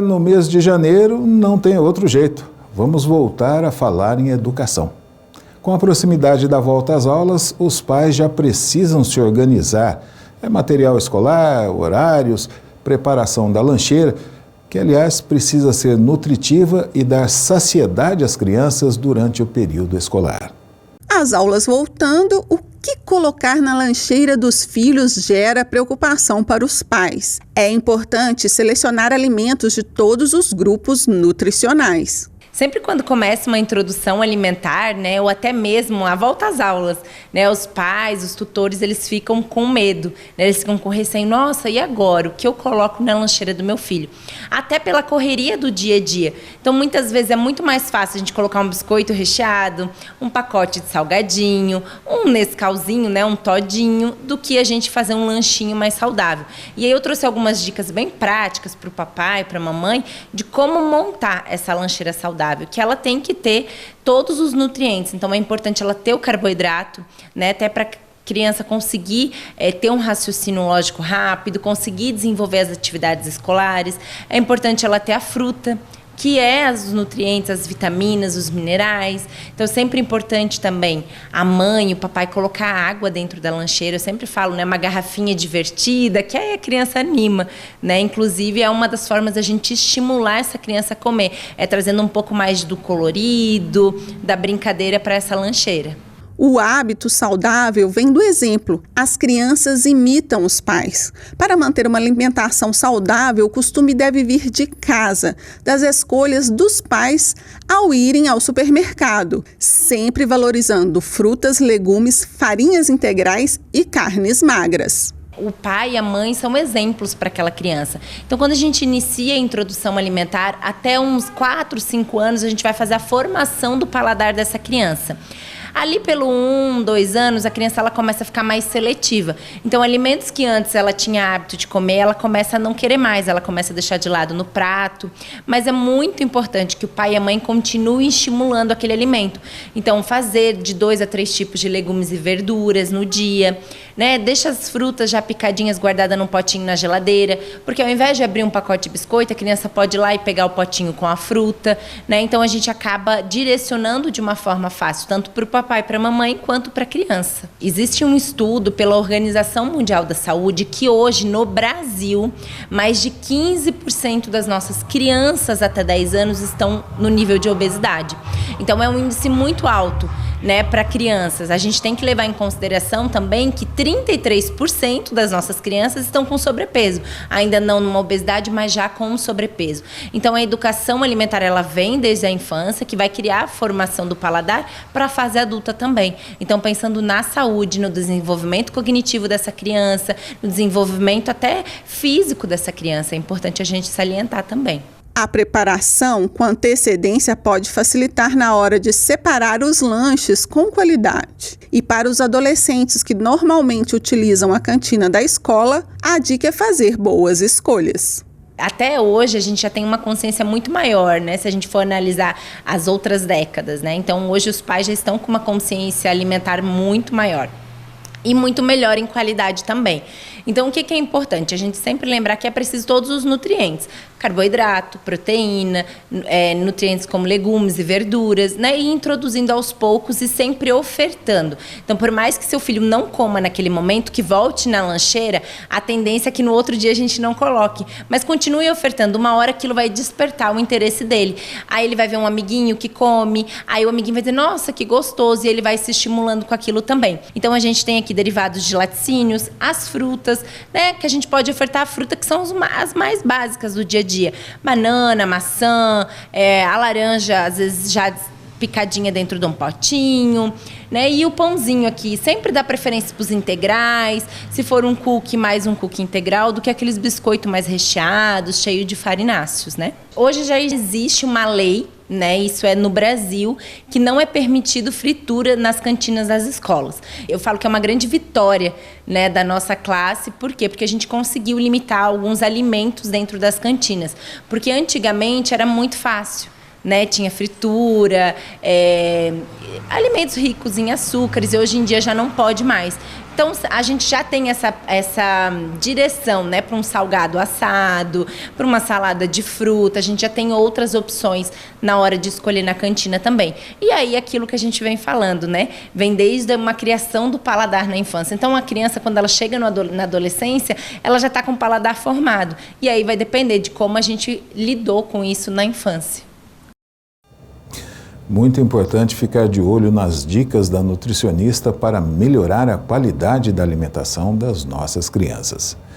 No mês de janeiro não tem outro jeito. Vamos voltar a falar em educação. Com a proximidade da volta às aulas, os pais já precisam se organizar. Material escolar, horários, preparação da lancheira, que aliás precisa ser nutritiva e dar saciedade às crianças durante o período escolar. As aulas voltando, o que colocar na lancheira dos filhos gera preocupação para os pais. É importante selecionar alimentos de todos os grupos nutricionais. Sempre quando começa uma introdução alimentar, ou até mesmo a volta às aulas, os pais, os tutores, eles ficam com medo, eles ficam com receio. Nossa, e agora? O que eu coloco na lancheira do meu filho? Até pela correria do dia a dia. Então, muitas vezes é muito mais fácil a gente colocar um biscoito recheado, um pacote de salgadinho, um Nescauzinho, um todinho, do que a gente fazer um lanchinho mais saudável. E aí eu trouxe algumas dicas bem práticas para o papai, para a mamãe, de como montar essa lancheira saudável, que ela tem que ter todos os nutrientes. Então, é importante ela ter o carboidrato, até para a criança conseguir ter um raciocínio lógico rápido, conseguir desenvolver as atividades escolares. É importante ela ter a fruta, que é os nutrientes, as vitaminas, os minerais. Então, sempre importante também a mãe, o papai colocar água dentro da lancheira. Eu sempre falo, uma garrafinha divertida, que aí a criança anima, Inclusive, é uma das formas da gente estimular essa criança a comer. É trazendo um pouco mais do colorido, da brincadeira para essa lancheira. O hábito saudável vem do exemplo. As crianças imitam os pais. Para manter uma alimentação saudável, o costume deve vir de casa, das escolhas dos pais ao irem ao supermercado, sempre valorizando frutas, legumes, farinhas integrais e carnes magras. O pai e a mãe são exemplos para aquela criança. Então, quando a gente inicia a introdução alimentar, até uns 4, 5 anos, a gente vai fazer a formação do paladar dessa criança. Ali pelo 1, 2 anos, a criança ela começa a ficar mais seletiva. Então, alimentos que antes ela tinha hábito de comer, ela começa a não querer mais, ela começa a deixar de lado no prato. Mas é muito importante que o pai e a mãe continuem estimulando aquele alimento. Então, fazer de 2 a 3 tipos de legumes e verduras no dia, Deixa as frutas já picadinhas guardadas num potinho na geladeira, porque ao invés de abrir um pacote de biscoito, a criança pode ir lá e pegar o potinho com a fruta, Então, a gente acaba direcionando de uma forma fácil, tanto para o papai, para a mamãe, quanto para a criança. Existe um estudo pela Organização Mundial da Saúde que hoje, no Brasil, mais de 15% das nossas crianças até 10 anos estão no nível de obesidade. Então, é um índice muito alto, para crianças. A gente tem que levar em consideração também que 33% das nossas crianças estão com sobrepeso. Ainda não numa obesidade, mas já com sobrepeso. Então, a educação alimentar, ela vem desde a infância, que vai criar a formação do paladar para a fase adulta também. Então, pensando na saúde, no desenvolvimento cognitivo dessa criança, no desenvolvimento até físico dessa criança, é importante a gente salientar também. A preparação com antecedência pode facilitar na hora de separar os lanches com qualidade. E para os adolescentes que normalmente utilizam a cantina da escola, a dica é fazer boas escolhas. Até hoje, a gente já tem uma consciência muito maior, se a gente for analisar as outras décadas, Então, hoje os pais já estão com uma consciência alimentar muito maior. E muito melhor em qualidade também. Então, o que é importante? A gente sempre lembrar que é preciso todos os nutrientes. Carboidrato, proteína, nutrientes como legumes e verduras, E introduzindo aos poucos e sempre ofertando. Então, por mais que seu filho não coma naquele momento, que volte na lancheira, a tendência é que no outro dia a gente não coloque. Mas continue ofertando. Uma hora aquilo vai despertar o interesse dele. Aí ele vai ver um amiguinho que come, aí o amiguinho vai dizer, nossa, que gostoso, e ele vai se estimulando com aquilo também. Então, a gente tem aqui derivados de laticínios, as frutas, que a gente pode ofertar a fruta, que são as mais básicas do dia a dia. Banana, maçã, a laranja, às vezes já picadinha dentro de um potinho, E o pãozinho aqui, sempre dá preferência para os integrais, se for um cookie, mais um cookie integral, do que aqueles biscoitos mais recheados, cheios de farináceos, Hoje já existe uma lei, Isso é no Brasil, que não é permitido fritura nas cantinas das escolas. Eu falo que é uma grande vitória, da nossa classe. Por quê? Porque a gente conseguiu limitar alguns alimentos dentro das cantinas. Porque antigamente era muito fácil. Tinha fritura, alimentos ricos em açúcares, e hoje em dia já não pode mais. Então, Então, a gente já tem essa direção, né, para um salgado assado, para uma salada de fruta, a gente já tem outras opções na hora de escolher na cantina também. E aí, aquilo que a gente vem falando, né, vem desde uma criação do paladar na infância. Então, a criança, quando ela chega na adolescência, ela já está com o paladar formado. E aí vai depender de como a gente lidou com isso na infância. Muito importante ficar de olho nas dicas da nutricionista para melhorar a qualidade da alimentação das nossas crianças.